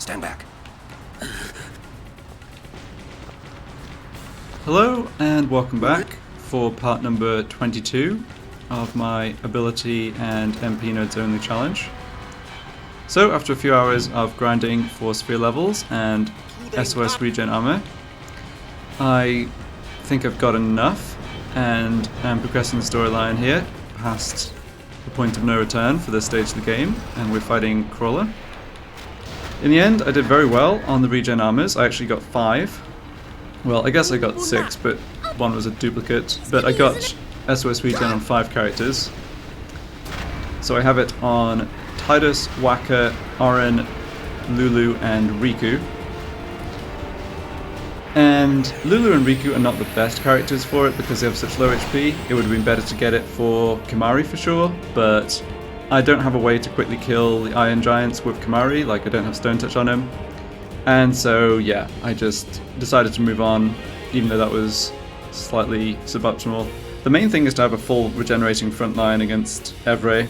Stand back. Hello and welcome back for part number 22 of my ability and MP nodes only challenge. So after a few hours of grinding for sphere levels and SOS regen armor, I think I've got enough and I'm progressing the storyline here past the point of no return for this stage of the game, and we're fighting Crawler. In the end I did very well on the regen armors. I actually got 5. Well, I guess I got 6, but one was a duplicate. But I got SOS regen on 5 characters. So I have it on Tidus, Waka, Oren, Lulu, and Riku. And Lulu and Riku are not the best characters for it because they have such low HP. It would have been better to get it for Kimahri for sure, but I don't have a way to quickly kill the Iron Giants with Kimahri, like I don't have Stone Touch on him. And so, yeah, I just decided to move on, even though that was slightly suboptimal. The main thing is to have a full regenerating front line against Evray.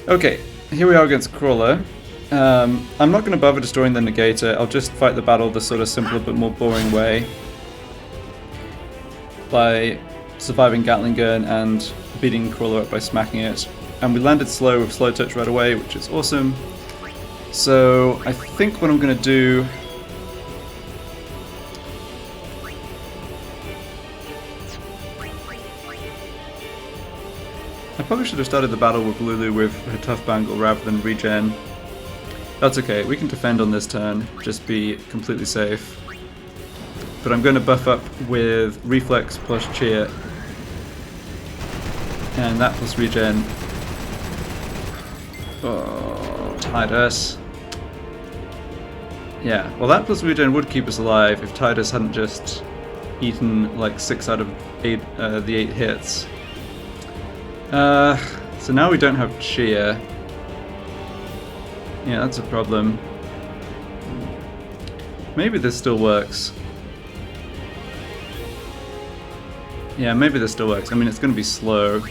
Okay, here we are against Crawler. I'm not going to bother destroying the Negator, I'll just fight the battle the sort of simpler but more boring way. By surviving Gatling Gun and beating Crawler up by smacking it. And we landed slow with Slow Touch right away, which is awesome. So I think what I'm going to do... I probably should have started the battle with Lulu with her Tough Bangle rather than regen. That's okay, we can defend on this turn, just be completely safe. But I'm going to buff up with Reflex plus Cheer. And that plus regen. Oh, Tidus. Yeah, well that plus regen would keep us alive if Tidus hadn't just eaten like 6 out of 8, the 8 hits. So now we don't have Cheer. Yeah, that's a problem. Maybe this still works. Yeah, maybe this still works. I mean, it's going to be slow.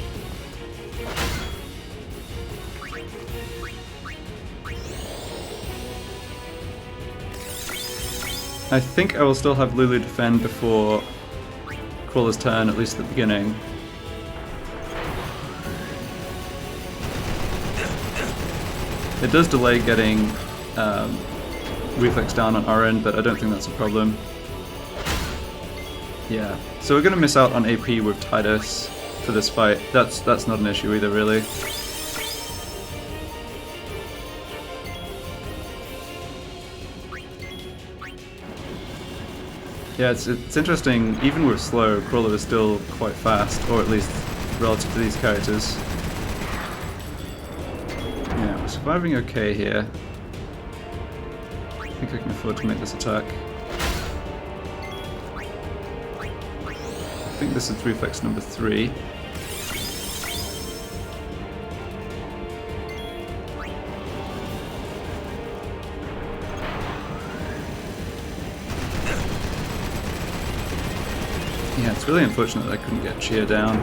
I think I will still have Lulu defend before Crawler's turn, at least at the beginning. It does delay getting Reflex down on Oren, but I don't think that's a problem. Yeah, so we're going to miss out on AP with Tidus for this fight. That's not an issue either, really. Yeah, it's interesting, even with slow, Crawler is still quite fast, or at least relative to these characters. Yeah, we're surviving okay here. I think I can afford to make this attack. I think this is reflex number 3. Yeah, it's really unfortunate that I couldn't get Cheer down.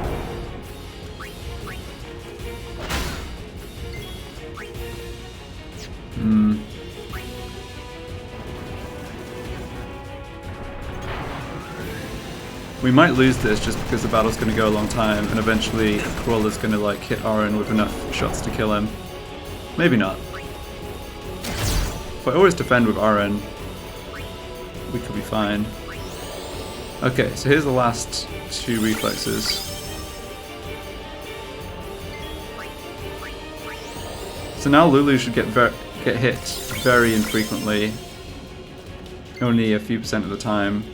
We might lose this just because the battle's going to go a long time and eventually Crawler's going to like hit Oren with enough shots to kill him. Maybe not. If I always defend with Oren, we could be fine. Okay, so here's the last 2 reflexes. So now Lulu should get hit very infrequently, only a few % of the time.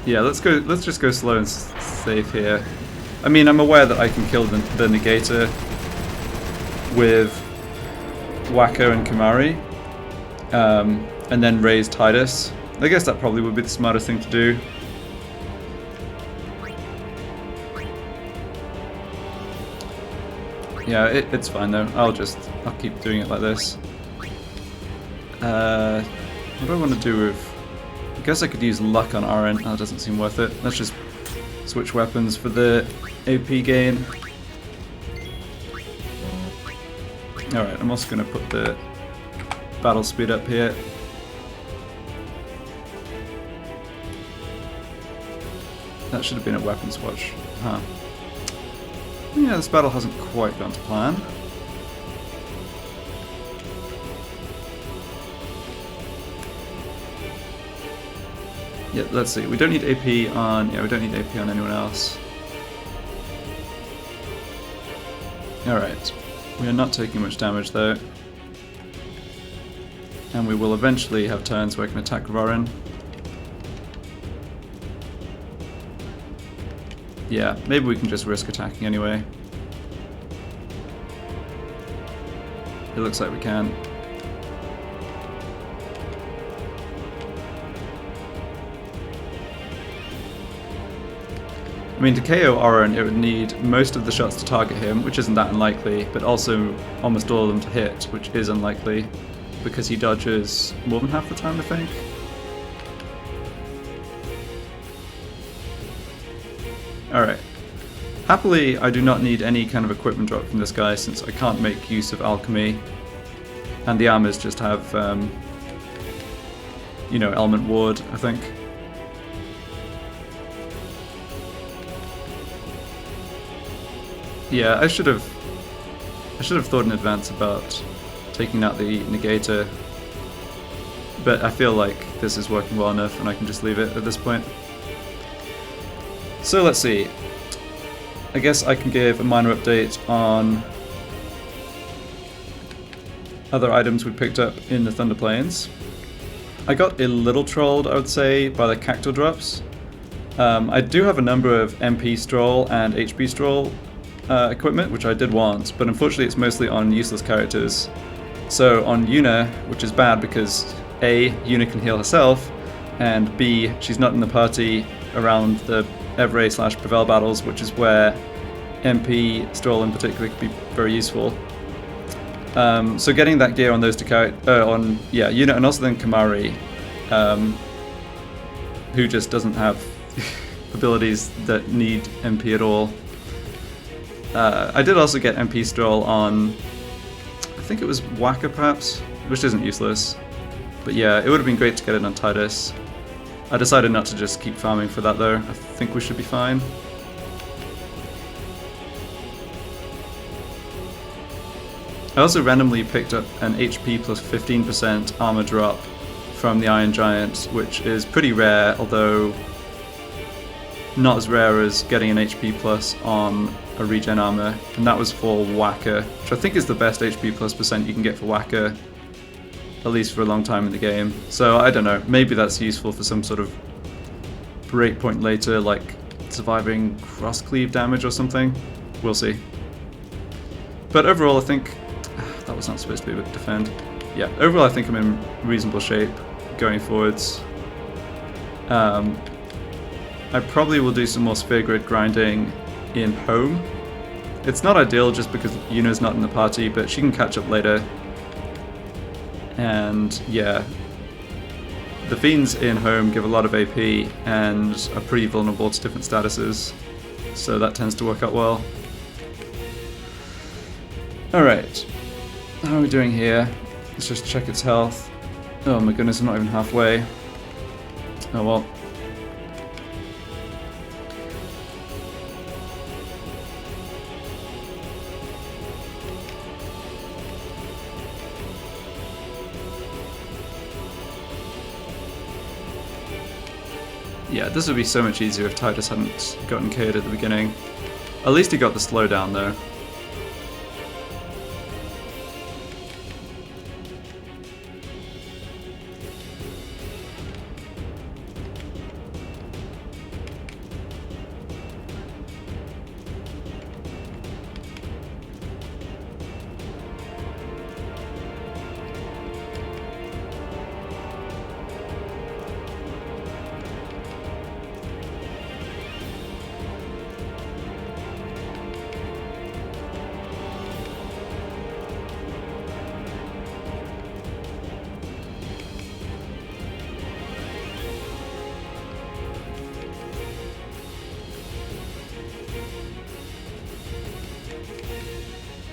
Yeah, let's just go slow and safe here. I mean, I'm aware that I can kill the Negator with Waka and Kimahri. And then raise Tidus. I guess that probably would be the smartest thing to do. Yeah, it's fine though. I'll keep doing it like this. What do I want to do with... I guess I could use luck on Oren. That doesn't seem worth it. Let's just switch weapons for the AP gain. Alright, I'm also going to put the battle speed up here. That should have been a weapon swatch. Huh. Yeah, this battle hasn't quite gone to plan. Yeah, let's see. We don't need AP on... Yeah, we don't need AP on anyone else. Alright. We are not taking much damage though. And we will eventually have turns where I can attack Vorin. Yeah, maybe we can just risk attacking anyway. It looks like we can. I mean, to KO Oren, it would need most of the shots to target him, which isn't that unlikely, but also almost all of them to hit, which is unlikely, because he dodges more than half the time, I think. Alright. Happily, I do not need any kind of equipment drop from this guy, since I can't make use of alchemy, and the armors just have, you know, element ward, I think. Yeah, I should have thought in advance about taking out the negator, but I feel like this is working well enough and I can just leave it at this point. So let's see. I guess I can give a minor update on other items we picked up in the Thunder Plains. I got a little trolled, I would say, by the cactus drops. I do have a number of MP Stroll and HP Stroll equipment, which I did want, but unfortunately it's mostly on useless characters. So on Yuna, which is bad because A, Yuna can heal herself, and B, she's not in the party around the Evray/Prevail battles, which is where MP Stroll in particular could be very useful. So getting that gear on those two characters, Yuna, and also then Kamari, who just doesn't have abilities that need MP at all. I did also get MP Stroll on, I think it was Waka perhaps, which isn't useless. But yeah, it would have been great to get it on Titus. I decided not to just keep farming for that though. I think we should be fine. I also randomly picked up an HP plus 15% armor drop from the Iron Giant, which is pretty rare, although not as rare as getting an HP plus on a regen armor, and that was for Waka, which I think is the best HP plus percent you can get for Waka, at least for a long time in the game. So I don't know, maybe that's useful for some sort of breakpoint later, like surviving cross cleave damage or something. We'll see. But overall I think that was not supposed to be a bit defend. Yeah, overall I think I'm in reasonable shape going forwards. I probably will do some more Sphere Grid grinding in home. It's not ideal just because Yuna's not in the party, but she can catch up later. And yeah, the Fiends in home give a lot of AP and are pretty vulnerable to different statuses, so that tends to work out well. Alright, how are we doing here? Let's just check its health. Oh my goodness, I'm not even halfway. Oh well. Yeah, this would be so much easier if Titus hadn't gotten KO'd at the beginning. At least he got the slowdown though.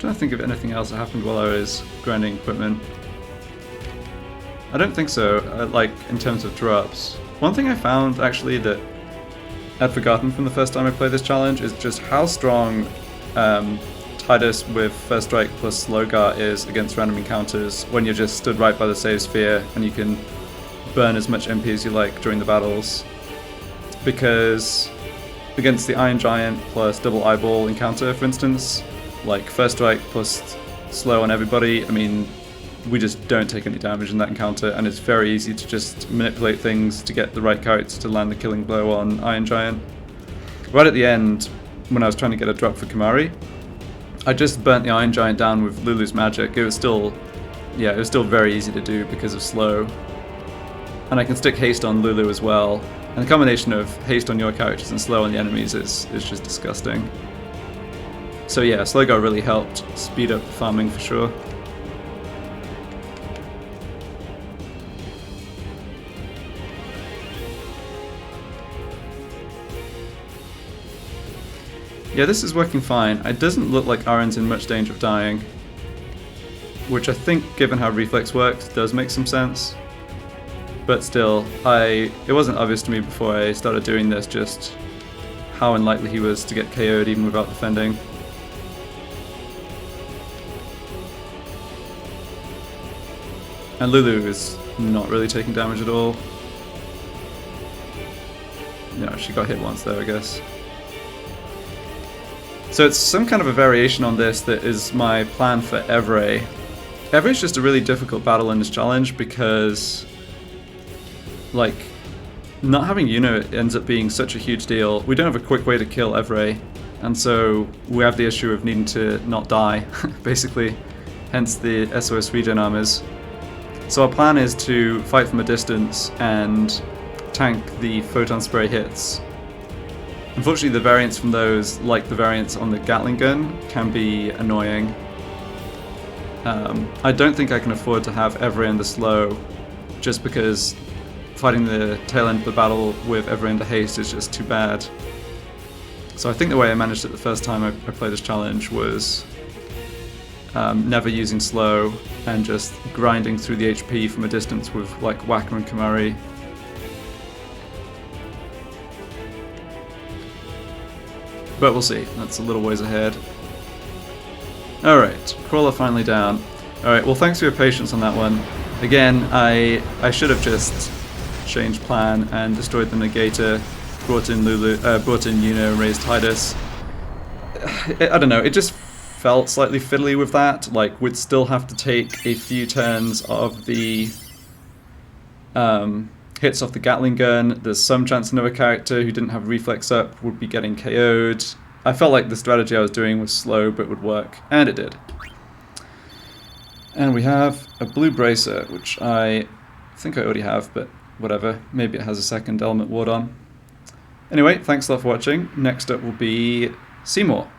trying to think of anything else that happened while I was grinding equipment. I don't think so, like in terms of drops. One thing I found actually that I'd forgotten from the first time I played this challenge is just how strong Titus with First Strike plus Slowgar is against random encounters when you're just stood right by the save sphere and you can burn as much MP as you like during the battles. Because against the Iron Giant plus double eyeball encounter, for instance, like First Strike plus slow on everybody, I mean, we just don't take any damage in that encounter, and it's very easy to just manipulate things to get the right character to land the killing blow on Iron Giant. Right at the end, when I was trying to get a drop for Kimahri, I just burnt the Iron Giant down with Lulu's magic. It was still very easy to do because of slow. And I can stick haste on Lulu as well. And the combination of haste on your characters and slow on the enemies is just disgusting. So yeah, Slowgar really helped speed up farming for sure. Yeah, this is working fine. It doesn't look like Aaron's in much danger of dying, which I think, given how Reflex works, does make some sense. But still, it wasn't obvious to me before I started doing this just how unlikely he was to get KO'd even without defending. And Lulu is not really taking damage at all. No, she got hit once there, I guess. So it's some kind of a variation on this that is my plan for Evray. Evray's just a really difficult battle in this challenge because, like, not having Yuno ends up being such a huge deal. We don't have a quick way to kill Evray, and so we have the issue of needing to not die, basically, hence the SOS regen armors. So our plan is to fight from a distance and tank the photon spray hits. Unfortunately, the variants from those, like the variants on the Gatling gun, can be annoying. I don't think I can afford to have Evray under slow, just because fighting the tail end of the battle with Evray under haste is just too bad. So I think the way I managed it the first time I played this challenge was never using slow and just grinding through the HP from a distance with like Whacker and Kimahri. But we'll see, that's a little ways ahead. Alright, Crawler finally down. Alright, well thanks for your patience on that one. Again, I should have just changed plan and destroyed the Negator, brought in Yuno and raised Titus. I don't know, it just felt slightly fiddly with that. Like, we'd still have to take a few turns of the hits off the Gatling gun. There's some chance another character who didn't have reflex up would be getting KO'd. I felt like the strategy I was doing was slow but would work, and it did. And we have a blue bracer, which I think I already have, but whatever. Maybe it has a second element ward on. Anyway, thanks a lot for watching. Next up will be Seymour.